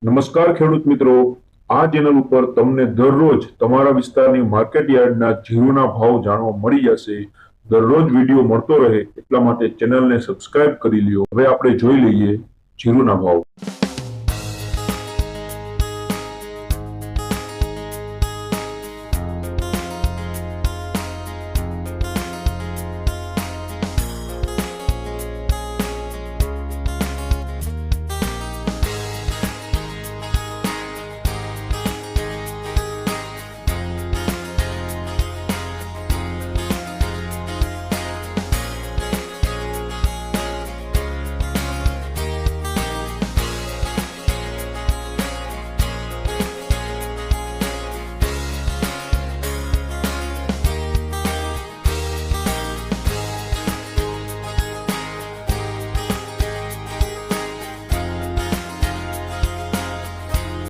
નમસ્કાર ખેડૂત મિત્રો, આ ચેનલ ઉપર તમને દરરોજ તમારા વિસ્તારની માર્કેટ યાર્ડના જીરુના ભાવ જાણવા મળી જશે। દરરોજ વિડીયો મળતો રહે એટલા માટે ચેનલને સબસ્ક્રાઇબ કરી લ્યો। હવે આપણે જોઈ લઈએ જીરુના ભાવ।